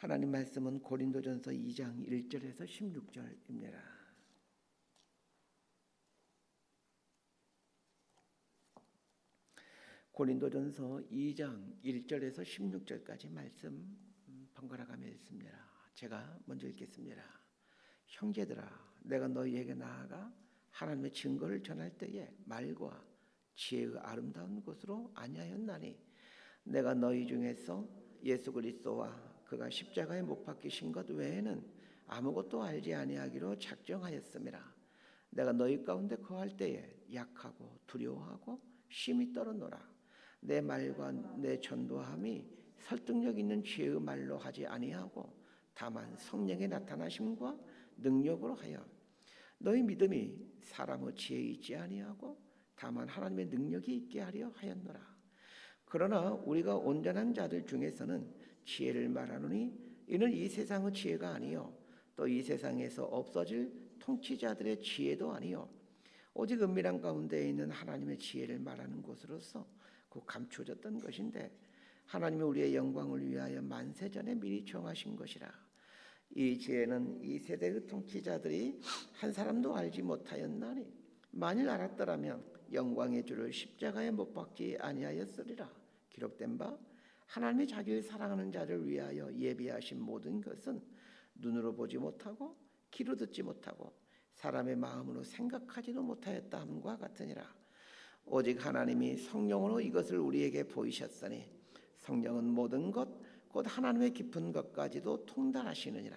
하나님 말씀은 고린도전서 2장 1절에서 16절입니다. 고린도전서 2장 1절에서 16절까지 말씀 번갈아 가며 읽습니다. 제가 먼저 읽겠습니다. 형제들아, 내가 너희에게 나아가 하나님의 증거를 전할 때에 말과 지혜의 아름다운 것으로 아니하였나니 내가 너희 중에서 예수 그리스도와 그가 십자가에 못 박히신 것 외에는 아무것도 알지 아니하기로 작정하였음이라. 내가 너희 가운데 거할 때에 약하고 두려워하고 심히 떨었노라. 내 말과 내 전도함이 설득력 있는 지혜의 말로 하지 아니하고 다만 성령의 나타나심과 능력으로 하여 너희 믿음이 사람의 지혜에 있지 아니하고 다만 하나님의 능력이 있게 하려 하였노라. 그러나 우리가 온전한 자들 중에서는 지혜를 말하노니 이는 이 세상의 지혜가 아니요 또 이 세상에서 없어질 통치자들의 지혜도 아니요 오직 은밀한 가운데 있는 하나님의 지혜를 말하는 것으로서 곧 감추어졌던 것인데 하나님이 우리의 영광을 위하여 만세전에 미리 정하신 것이라. 이 지혜는 이 세대의 통치자들이 한 사람도 알지 못하였나니 만일 알았더라면 영광의 주를 십자가에 못 박지 아니하였으리라. 기록된 바 하나님이 자기를 사랑하는 자를 위하여 예비하신 모든 것은 눈으로 보지 못하고 귀로 듣지 못하고 사람의 마음으로 생각하지도 못하였다 함과 같으니라. 오직 하나님이 성령으로 이것을 우리에게 보이셨으니 성령은 모든 것 곧 하나님의 깊은 것까지도 통달하시느니라.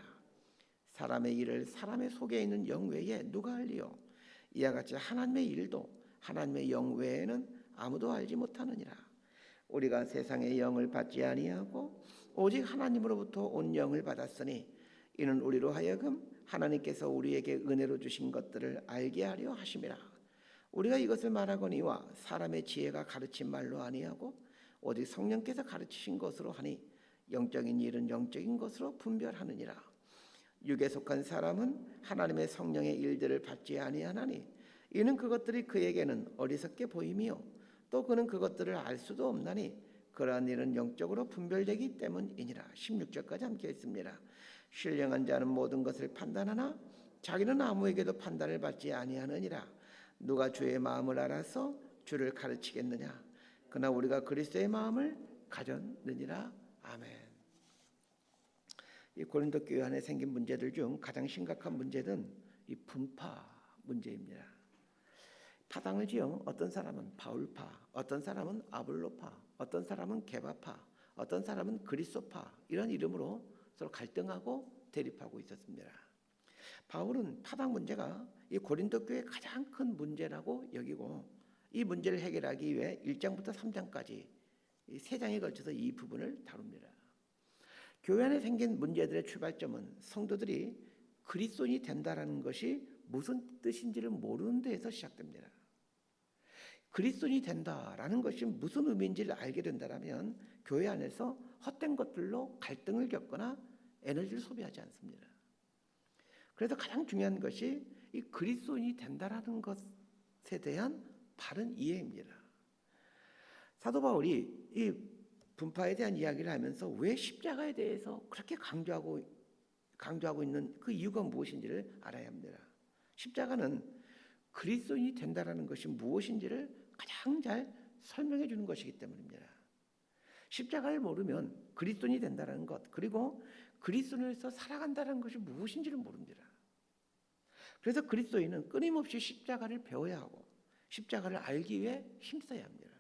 사람의 일을 사람의 속에 있는 영 외에 누가 알리요? 이와 같이 하나님의 일도 하나님의 영 외에는 아무도 알지 못하느니라. 우리가 세상의 영을 받지 아니하고 오직 하나님으로부터 온 영을 받았으니 이는 우리로 하여금 하나님께서 우리에게 은혜로 주신 것들을 알게 하려 하심이라. 우리가 이것을 말하거니와 사람의 지혜가 가르친 말로 아니하고 오직 성령께서 가르치신 것으로 하니 영적인 일은 영적인 것으로 분별하느니라. 육에 속한 사람은 하나님의 성령의 일들을 받지 아니하나니 이는 그것들이 그에게는 어리석게 보임이요 또 그는 그것들을 알 수도 없나니 그러한 일은 영적으로 분별되기 때문이니라. 16절까지 함께 읽습니다. 신령한 자는 모든 것을 판단하나 자기는 아무에게도 판단을 받지 아니하느니라. 누가 주의 마음을 알아서 주를 가르치겠느냐? 그러나 우리가 그리스도의 마음을 가졌느니라. 아멘. 이 고린도 교회 안에 생긴 문제들 중 가장 심각한 문제는 이 분파 문제입니다. 파당을 지어 어떤 사람은 바울파, 어떤 사람은 아볼로파, 어떤 사람은 게바파, 어떤 사람은 그리스도파 이런 이름으로 서로 갈등하고 대립하고 있었습니다. 바울은 파당 문제가 이 고린도 교회의 가장 큰 문제라고 여기고 이 문제를 해결하기 위해 1장부터 3장까지 이 3장에 걸쳐서 이 부분을 다룹니다. 교회 안에 생긴 문제들의 출발점은 성도들이 그리스도인이 된다라는 것이 무슨 뜻인지를 모르는 데에서 시작됩니다. 그리스도인이 된다라는 것이 무슨 의미인지를 알게 된다면 교회 안에서 헛된 것들로 갈등을 겪거나 에너지를 소비하지 않습니다. 그래서 가장 중요한 것이 이 그리스도인이 된다라는 것에 대한 바른 이해입니다. 사도 바울이 이 분파에 대한 이야기를 하면서 왜 십자가에 대해서 그렇게 강조하고 있는 그 이유가 무엇인지를 알아야 합니다. 십자가는 그리스도인이 된다라는 것이 무엇인지를 가장 잘 설명해 주는 것이기 때문입니다. 십자가를 모르면 그리스도인이 된다는 것, 그리고 그리스도인으로서 살아간다는 것이 무엇인지를 모릅니다. 그래서 그리스도인은 끊임없이 십자가를 배워야 하고 십자가를 알기 위해 힘써야 합니다.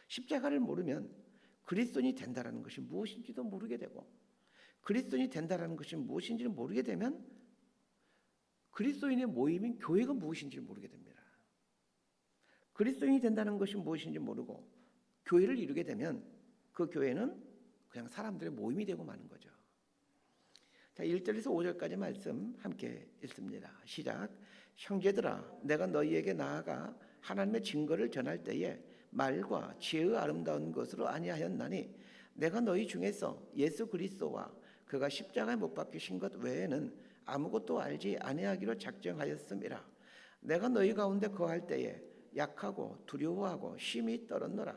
십자가를 모르면 그리스도인이 된다는 것이 무엇인지도 모르게 되고 그리스도인이 된다는 것이 무엇인지를 모르게 되면 그리스도인의 모임인 교회가 무엇인지를 모르게 됩니다. 그리스도인이 된다는 것이 무엇인지 모르고 교회를 이루게 되면 그 교회는 그냥 사람들의 모임이 되고 마는 거죠. 자, 1절에서 5절까지 말씀 함께 읽습니다. 시작. 형제들아, 내가 너희에게 나아가 하나님의 증거를 전할 때에 말과 지혜의 아름다운 것으로 아니하였나니 내가 너희 중에서 예수 그리스도와 그가 십자가에 못 박히신 것 외에는 아무것도 알지 아니하기로 작정하였음이라. 내가 너희 가운데 거할 때에 약하고 두려워하고 심히 떨었노라.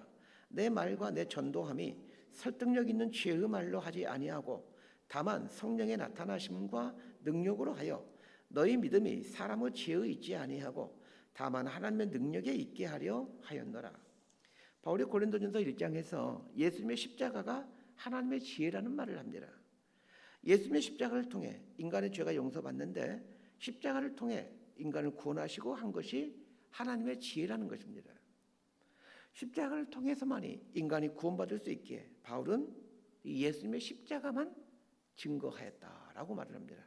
내 말과 내 전도함이 설득력 있는 지혜의 말로 하지 아니하고 다만 성령의 나타나심과 능력으로 하여 너희 믿음이 사람의 지혜에 있지 아니하고 다만 하나님의 능력에 있게 하려 하였노라. 바울이 고린도전서 1장에서 예수님의 십자가가 하나님의 지혜라는 말을 합니다. 예수님의 십자가를 통해 인간의 죄가 용서받는데 십자가를 통해 인간을 구원하시고 한 것이 하나님의 지혜라는 것입니다. 십자가를 통해서만이 인간이 구원받을 수 있기에 바울은 예수님의 십자가만 증거하였다라고 말을 합니다.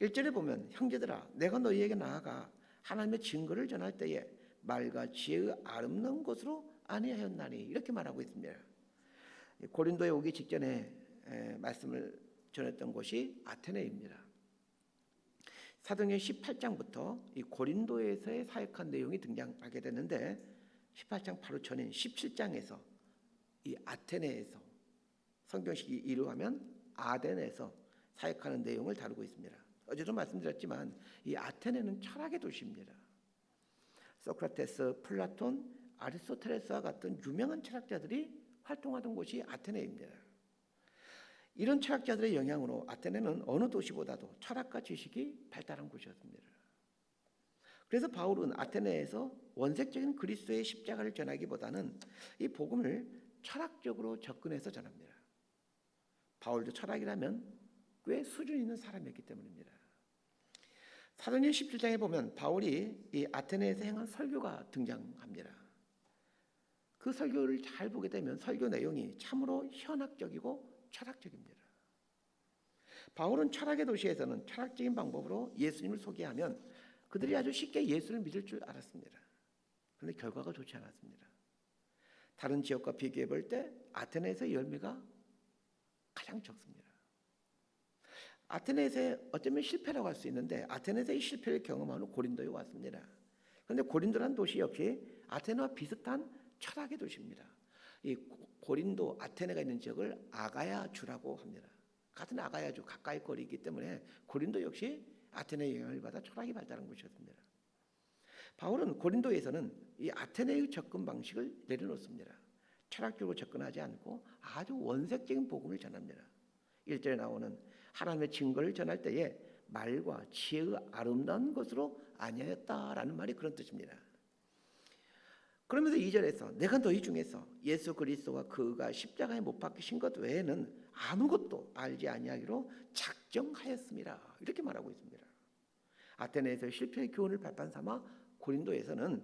1절에 보면 형제들아 내가 너희에게 나아가 하나님의 증거를 전할 때에 말과 지혜의 아름다운 것으로 아니하였나니 이렇게 말하고 있습니다. 고린도에 오기 직전에 말씀을 전했던 곳이 아테네입니다. 사도행전 18장부터 이 고린도에서의 사역한 내용이 등장하게 되는데 18장 바로 전인 17장에서 이 아테네에서 성경식이 이루어가면 아덴에서 사역하는 내용을 다루고 있습니다. 어제도 말씀드렸지만 이 아테네는 철학의 도시입니다. 소크라테스, 플라톤, 아리스토텔레스와 같은 유명한 철학자들이 활동하던 곳이 아테네입니다. 이런 철학자들의 영향으로 아테네는 어느 도시보다도 철학과 지식이 발달한 곳이었습니다. 그래서 바울은 아테네에서 원색적인 그리스도의 십자가를 전하기보다는 이 복음을 철학적으로 접근해서 전합니다. 바울도 철학이라면 꽤 수준 있는 사람이었기 때문입니다. 사도행전 17장에 보면 바울이 이 아테네에서 행한 설교가 등장합니다. 그 설교를 잘 보게 되면 설교 내용이 참으로 현학적이고 철학적입니다. 바울은 철학의 도시에서는 철학적인 방법으로 예수님을 소개하면 그들이 아주 쉽게 예수를 믿을 줄 알았습니다. 그런데 결과가 좋지 않았습니다. 다른 지역과 비교해 볼 때 아테네에서의 열매가 가장 적습니다. 아테네에서 어쩌면 실패라고 할 수 있는데 아테네에서의 실패를 경험한 후 고린도에 왔습니다. 그런데 고린도라는 도시 역시 아테네와 비슷한 철학의 도시입니다. 이 고린도 아테네가 있는 지역을 아가야주라고 합니다. 같은 아가야주 가까이 거리이기 때문에 고린도 역시 아테네의 영향을 받아 철학이 발달한 곳이었습니다. 바울은 고린도에서는 이 아테네의 접근 방식을 내려놓습니다. 철학적으로 접근하지 않고 아주 원색적인 복음을 전합니다. 1절에 나오는 하나님의 증거를 전할 때에 말과 지혜의 아름다운 것으로 아니하였다라는 말이 그런 뜻입니다. 그러면서 2절에서 내가 너희 중에서 예수 그리스도와 그가 십자가에 못 박히신 것 외에는 아무것도 알지 아니하기로 작정하였습니다. 이렇게 말하고 있습니다. 아테네에서 실패의 교훈을 발판 삼아 고린도에서는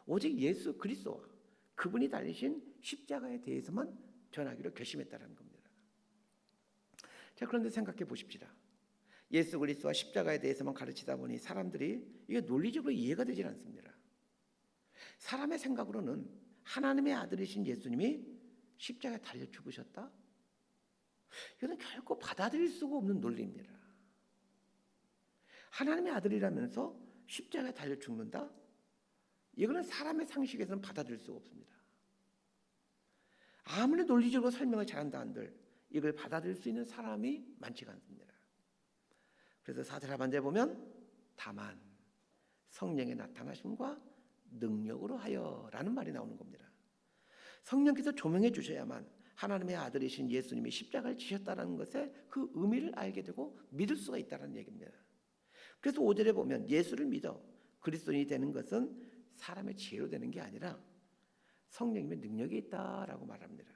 오직 예수 그리스도와 그분이 달리신 십자가에 대해서만 전하기로 결심했다는 겁니다. 자, 그런데 생각해 보십시다. 예수 그리스도와 십자가에 대해서만 가르치다 보니 사람들이 이게 논리적으로 이해가 되질 않습니다. 사람의 생각으로는 하나님의 아들이신 예수님이 십자가에 달려 죽으셨다? 이것은 결코 받아들일 수가 없는 논리입니다. 하나님의 아들이라면서 십자가에 달려 죽는다? 이거는 사람의 상식에서는 받아들일 수가 없습니다. 아무리 논리적으로 설명을 잘한다 한들 이걸 받아들일 수 있는 사람이 많지가 않습니다. 그래서 4절 하반절에 보면 다만 성령의 나타나심과 능력으로 하여라는 말이 나오는 겁니다. 성령께서 조명해 주셔야만 하나님의 아들이신 예수님이 십자가를 지셨다는 것의 그 의미를 알게 되고 믿을 수가 있다는 얘기입니다. 그래서 5절에 보면 예수를 믿어 그리스도인이 되는 것은 사람의 지혜로 되는 게 아니라 성령님의 능력이 있다라고 말합니다.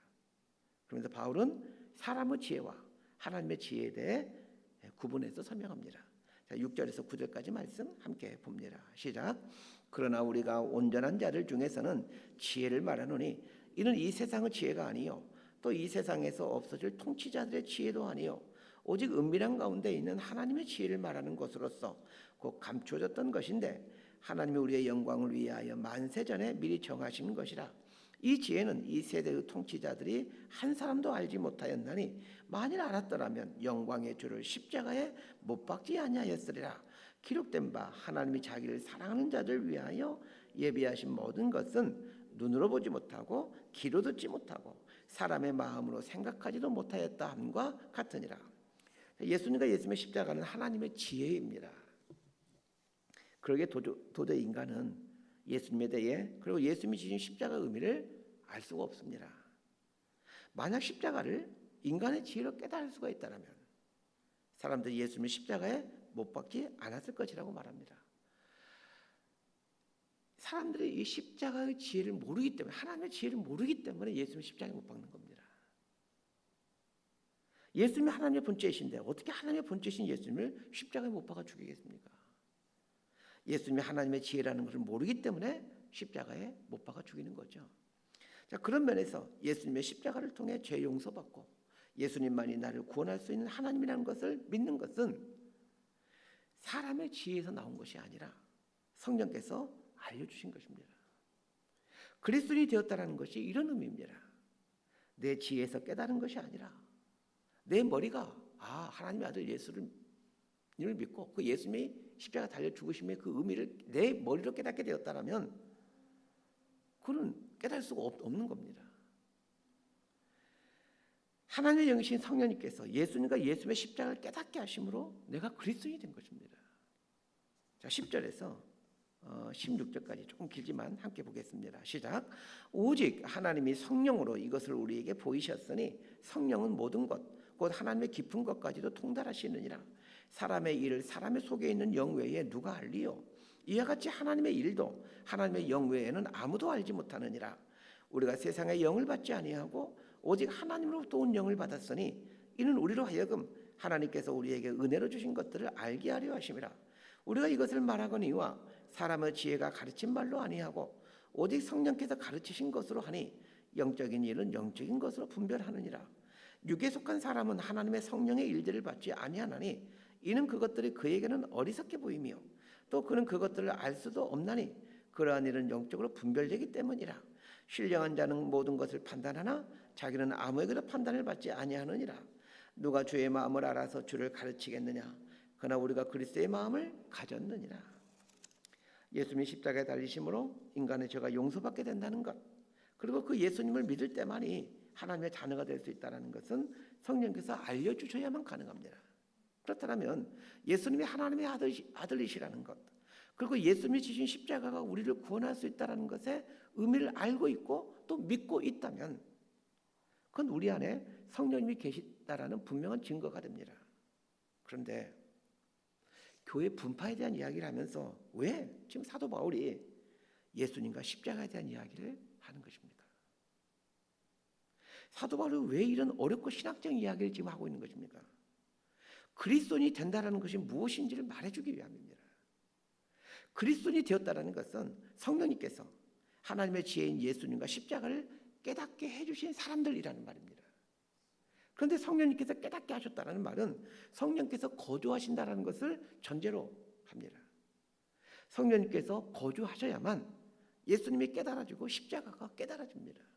그러면서 바울은 사람의 지혜와 하나님의 지혜에 대해 구분해서 설명합니다. 자, 6절에서 9절까지 말씀 함께 봅니다. 시작. 그러나 우리가 온전한 자들 중에서는 지혜를 말하노니 이는 이 세상의 지혜가 아니요 또 이 세상에서 없어질 통치자들의 지혜도 아니요 오직 은밀한 가운데 있는 하나님의 지혜를 말하는 것으로서 곧 감춰졌던 것인데 하나님이 우리의 영광을 위하여 만세 전에 미리 정하신 것이라. 이 지혜는 이 세대의 통치자들이 한 사람도 알지 못하였나니 만일 알았더라면 영광의 주를 십자가에 못 박지 아니하였으리라. 기록된 바 하나님이 자기를 사랑하는 자들 위하여 예비하신 모든 것은 눈으로 보지 못하고 귀로 듣지 못하고 사람의 마음으로 생각하지도 못하였다 함과 같으니라. 예수님과 예수님의 십자가는 하나님의 지혜입니다. 그러기에 도저히 인간은 예수님에 대해 그리고 예수님이 지신 십자가의 의미를 알 수가 없습니다. 만약 십자가를 인간의 지혜로 깨달을 수가 있다면 사람들이 예수님의 십자가에 못 박지 않았을 것이라고 말합니다. 사람들이 이 십자가의 지혜를 모르기 때문에, 하나님의 지혜를 모르기 때문에 예수님의 십자가에 못 박는 겁니다. 예수님이 하나님의 본체이신데 어떻게 하나님의 본체이신 예수님을 십자가에 못 박아 죽이겠습니까? 예수님이 하나님의 지혜라는 것을 모르기 때문에 십자가에 못 박아 죽이는 거죠. 자, 그런 면에서 예수님의 십자가를 통해 죄 용서받고 예수님만이 나를 구원할 수 있는 하나님이라는 것을 믿는 것은 사람의 지혜에서 나온 것이 아니라 성령께서 알려주신 것입니다. 그리스도인이 되었다는 것이 이런 의미입니다. 내 지혜에서 깨달은 것이 아니라 내 머리가 하나님의 아들 예수를 믿고 그 예수님이 십자가 달려 죽으심의 그 의미를 내 머리로 깨닫게 되었다면 그는 깨달을 수가 없는 겁니다. 하나님의 영이신 성령님께서 예수님과 예수님의 십자가를 깨닫게 하심으로 내가 그리스도인이 된 것입니다. 자, 10절에서 16절까지 조금 길지만 함께 보겠습니다. 시작. 오직 하나님이 성령으로 이것을 우리에게 보이셨으니 성령은 모든 것 곧 하나님의 깊은 것까지도 통달하시느니라. 사람의 일을 사람의 속에 있는 영 외에 누가 알리요? 이와 같이 하나님의 일도 하나님의 영 외에는 아무도 알지 못하느니라. 우리가 세상의 영을 받지 아니하고 오직 하나님으로부터 온 영을 받았으니 이는 우리로 하여금 하나님께서 우리에게 은혜로 주신 것들을 알게 하려 하심이라. 우리가 이것을 말하거니와 사람의 지혜가 가르친 말로 아니하고 오직 성령께서 가르치신 것으로 하니 영적인 일은 영적인 것으로 분별하느니라. 육에 속한 사람은 하나님의 성령의 일들을 받지 아니하나니 이는 그것들이 그에게는 어리석게 보이며 또 그는 그것들을 알 수도 없나니 그러한 일은 영적으로 분별되기 때문이라. 신령한 자는 모든 것을 판단하나 자기는 아무에게도 판단을 받지 아니하느니라. 누가 주의 마음을 알아서 주를 가르치겠느냐? 그러나 우리가 그리스도의 마음을 가졌느니라. 예수님이 십자가에 달리심으로 인간의 죄가 용서받게 된다는 것, 그리고 그 예수님을 믿을 때만이 하나님의 자녀가 될 수 있다는 것은 성령께서 알려주셔야만 가능합니다. 그렇다면 예수님이 하나님의 아들이시라는 것, 그리고 예수님이 지신 십자가가 우리를 구원할 수 있다는 것의 의미를 알고 있고 또 믿고 있다면 그건 우리 안에 성령님이 계시다라는 분명한 증거가 됩니다. 그런데 교회 분파에 대한 이야기를 하면서 왜 지금 사도 바울이 예수님과 십자가에 대한 이야기를 하는 것입니까? 사도 바울은 왜 이런 어렵고 신학적인 이야기를 지금 하고 있는 것입니까? 그리스도인이 된다는 것이 무엇인지를 말해주기 위함입니다. 그리스도인이 되었다는 것은 성령님께서 하나님의 지혜인 예수님과 십자가를 깨닫게 해주신 사람들이라는 말입니다. 그런데 성령님께서 깨닫게 하셨다는 말은 성령께서 거주하신다는 것을 전제로 합니다. 성령님께서 거주하셔야만 예수님이 깨달아지고 십자가가 깨달아집니다.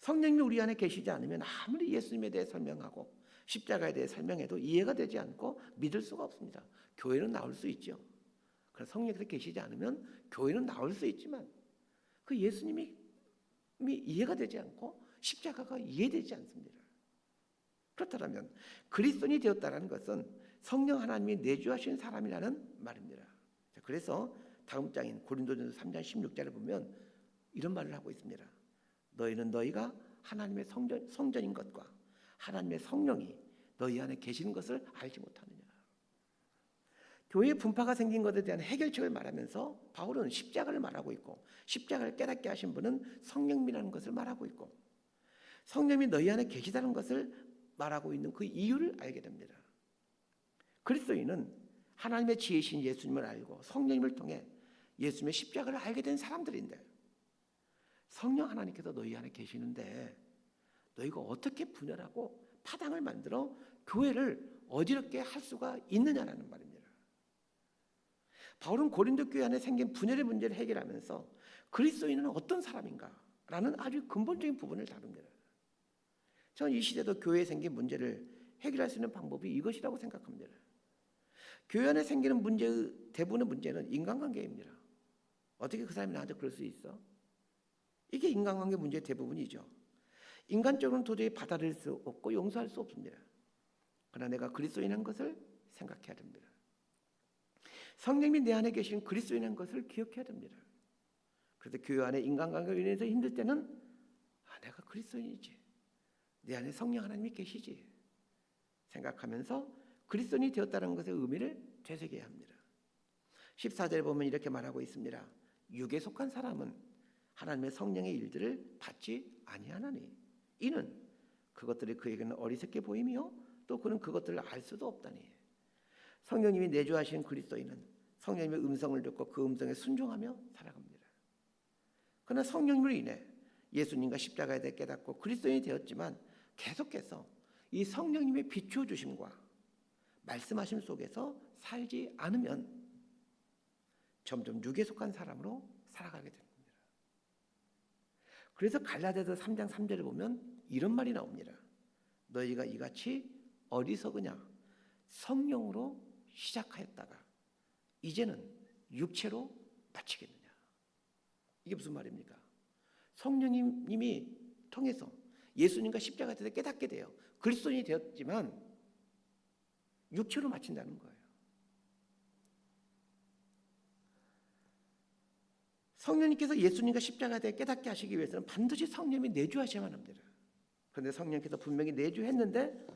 성령님이 우리 안에 계시지 않으면 아무리 예수님에 대해 설명하고 십자가에 대해 설명해도 이해가 되지 않고 믿을 수가 없습니다. 교회는 나올 수 있죠. 그래서 성령께서 계시지 않으면 교회는 나올 수 있지만 그 예수님이 이해가 되지 않고 십자가가 이해되지 않습니다. 그렇다면 그리스도인이 되었다는 것은 성령 하나님이 내주하신 사람이라는 말입니다. 그래서 다음 장인 고린도전서 3장 16절에 보면 이런 말을 하고 있습니다. 너희는 너희가 하나님의 성전인 것과 하나님의 성령이 너희 안에 계시는 것을 알지 못하느냐. 교회의 분파가 생긴 것에 대한 해결책을 말하면서 바울은 십자가를 말하고 있고 십자가를 깨닫게 하신 분은 성령이라는 것을 말하고 있고 성령이 너희 안에 계시다는 것을 말하고 있는 그 이유를 알게 됩니다. 그리스도인은 하나님의 지혜이신 예수님을 알고 성령님을 통해 예수님의 십자가를 알게 된 사람들인데 성령 하나님께서 너희 안에 계시는데 너희가 어떻게 분열하고 파당을 만들어 교회를 어지럽게 할 수가 있느냐라는 말입니다. 바울은 고린도 교회 안에 생긴 분열의 문제를 해결하면서 그리스도인은 어떤 사람인가라는 아주 근본적인 부분을 다룹니다. 저는 이 시대도 교회에 생긴 문제를 해결할 수 있는 방법이 이것이라고 생각합니다. 교회 안에 생기는 문제의 대부분의 문제는 인간관계입니다. 어떻게 그 사람이 나한테 그럴 수 있어? 이게 인간관계 문제의 대부분이죠. 인간적으로는 도저히 받아들일 수 없고 용서할 수 없습니다. 그러나 내가 그리스도인인 것을 생각해야 됩니다. 성령님이 내 안에 계신 그리스도인인 것을 기억해야 됩니다. 그래서 교회 안에 인간관계로 인해서 힘들 때는 내가 그리스도인이지. 내 안에 성령 하나님이 계시지 생각하면서 그리스도인이 되었다는 것의 의미를 되새겨야 합니다. 14절에 보면 이렇게 말하고 있습니다. 육에 속한 사람은 하나님의 성령의 일들을 받지 아니하나니 이는 그것들이 그에게는 어리석게 보이며 또 그는 그것들을 알 수도 없다니. 성령님이 내주하신 그리스도인은 성령님의 음성을 듣고 그 음성에 순종하며 살아갑니다. 그러나 성령님으로 인해 예수님과 십자가에 대해 깨닫고 그리스도인이 되었지만 계속해서 이 성령님의 비추어 주심과 말씀하심 속에서 살지 않으면 점점 육에 속한 사람으로 살아가게 됩니다. 그래서 갈라디아서 3장 3절에 보면 이런 말이 나옵니다. 너희가 이같이 어리석으냐 성령으로 시작하였다가 이제는 육체로 마치겠느냐. 이게 무슨 말입니까? 성령님이 통해서 예수님과 십자가에 대해서 깨닫게 돼요. 그리스도인이 되었지만 육체로 마친다는 거예요. 성령님께서 예수님과 십자가에 대해 깨닫게 하시기 위해서는 반드시 성령님이 내주하셔야만 합니다. 그런데 성령께서 분명히 내주했는데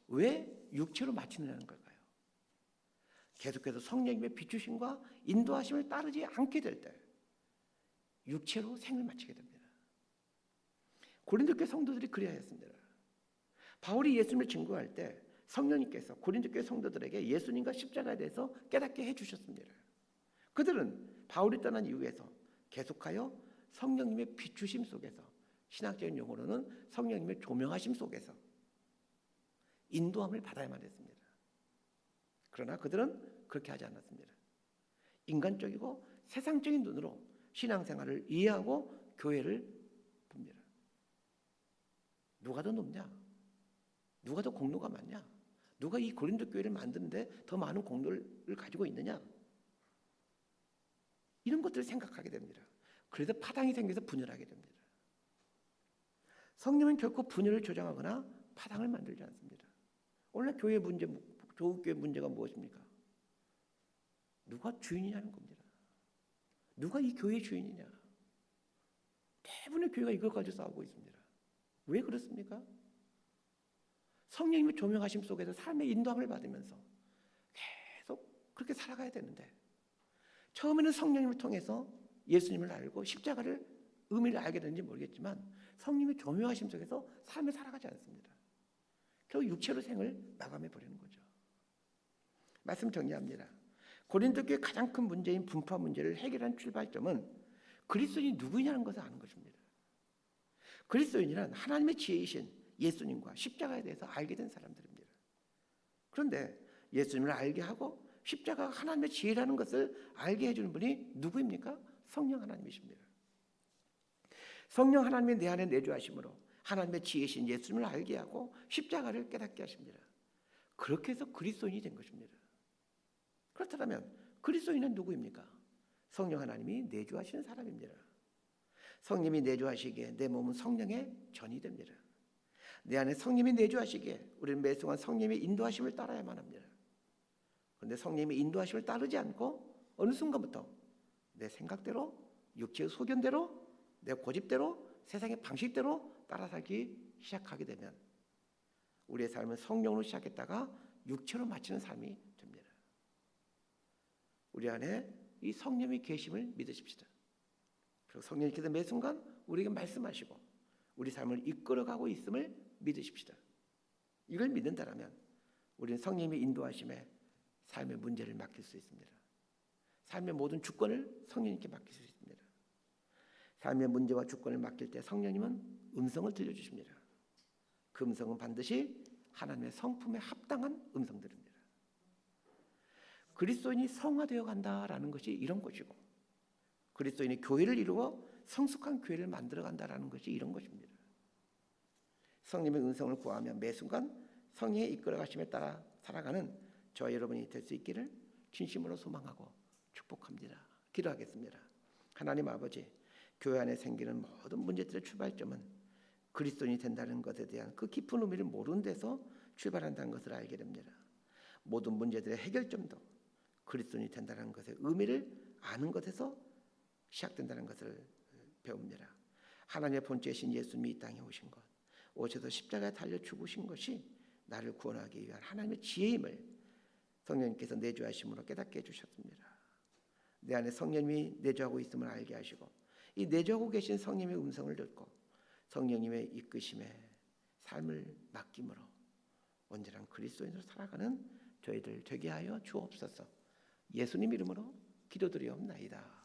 왜 육체로 마치느냐는 걸까요? 계속해서 성령님의 비추심과 인도하심을 따르지 않게 될 때 육체로 생을 마치게 됩니다. 고린도 교회 성도들이 그래야 했습니다. 바울이 예수님을 증거할 때 성령님께서 고린도 교회 성도들에게 예수님과 십자가에 대해서 깨닫게 해주셨습니다. 그들은 바울이 떠난 이후에서 계속하여 성령님의 비추심 속에서, 신학적인 용어로는 성령님의 조명하심 속에서 인도함을 받아야만 했습니다. 그러나 그들은 그렇게 하지 않았습니다. 인간적이고 세상적인 눈으로 신앙생활을 이해하고 교회를 봅니다. 누가 더 높냐? 누가 더 공로가 많냐? 누가 이 고린도 교회를 만드는데 더 많은 공로를 가지고 있느냐? 이런 것들을 생각하게 됩니다. 그래서 파당이 생겨서 분열하게 됩니다. 성령은 결코 분열을 조장하거나 파당을 만들지 않습니다. 오늘 교회 문제, 조국교회 문제가 무엇입니까? 누가 주인이냐는 겁니다. 누가 이 교회의 주인이냐? 대부분의 교회가 이걸 가지고 싸우고 있습니다. 왜 그렇습니까? 성령님의 조명하심 속에서 삶의 인도함을 받으면서 계속 그렇게 살아가야 되는데 처음에는 성령님을 통해서 예수님을 알고 십자가를 의미를 알게 되는지 모르겠지만 성령님의 조명하심 속에서 삶을 살아가지 않습니다. 결국 육체로 생을 마감해 버리는 거죠. 말씀 정리합니다. 고린도 교회의 가장 큰 문제인 분파 문제를 해결한 출발점은 그리스도인이 누구냐는 것을 아는 것입니다. 그리스도인이란 하나님의 지혜이신 예수님과 십자가에 대해서 알게 된 사람들입니다. 그런데 예수님을 알게 하고 십자가가 하나님의 지혜라는 것을 알게 해주는 분이 누구입니까? 성령 하나님이십니다. 성령 하나님이 내 안에 내주하심으로 하나님의 지혜이신 예수님을 알게 하고 십자가를 깨닫게 하십니다. 그렇게 해서 그리스도인이 된 것입니다. 그렇다면 그리스도인은 누구입니까? 성령 하나님이 내주하시는 사람입니다. 성령님이 내주하시기에 내 몸은 성령의 전이 됩니다. 내 안에 성령님이 내주하시기에 우리는 매 순간 성령님의 인도하심을 따라야만 합니다. 그런데 성령님의 인도하심을 따르지 않고 어느 순간부터 내 생각대로, 육체의 소견대로, 내 고집대로, 세상의 방식대로 따라 살기 시작하게 되면 우리의 삶은 성령으로 시작했다가 육체로 마치는 삶이 됩니다. 우리 안에 이 성령의 계심을 믿으십시다. 그리고 성령님께서 매 순간 우리에게 말씀하시고 우리 삶을 이끌어가고 있음을 믿으십시다. 이걸 믿는다면 우리는 성령님의 인도하심에 삶의 문제를 맡길 수 있습니다. 삶의 모든 주권을 성령님께 맡길 수 있습니다. 삶의 문제와 주권을 맡길 때 성령님은 음성을 들려주십니다. 그 음성은 반드시 하나님의 성품에 합당한 음성들입니다. 그리스도인이 성화되어 간다라는 것이 이런 것이고 그리스도인이 교회를 이루어 성숙한 교회를 만들어 간다라는 것이 이런 것입니다. 성령의 음성을 구하며 매 순간 성령의 이끌어 가심에 따라 살아가는 저와 여러분이 될 수 있기를 진심으로 소망하고 축복합니다. 기도하겠습니다. 하나님 아버지, 교회 안에 생기는 모든 문제들의 출발점은 그리스도인이 된다는 것에 대한 그 깊은 의미를 모르는 데서 출발한다는 것을 알게 됩니다. 모든 문제들의 해결점도 그리스도인이 된다는 것의 의미를 아는 것에서 시작된다는 것을 배웁니다. 하나님의 본체이신 예수님이 이 땅에 오신 것, 오셔서 십자가에 달려 죽으신 것이 나를 구원하기 위한 하나님의 지혜임을 성령님께서 내주하심으로 깨닫게 해주셨습니다. 내 안에 성령님이 내주하고 있음을 알게 하시고 이 내주하고 계신 성령님의 음성을 듣고 성령님의 이끄심에 삶을 맡김으로 온전한 그리스도인으로 살아가는 저희들 되게 하여 주옵소서. 예수님 이름으로 기도드리옵나이다.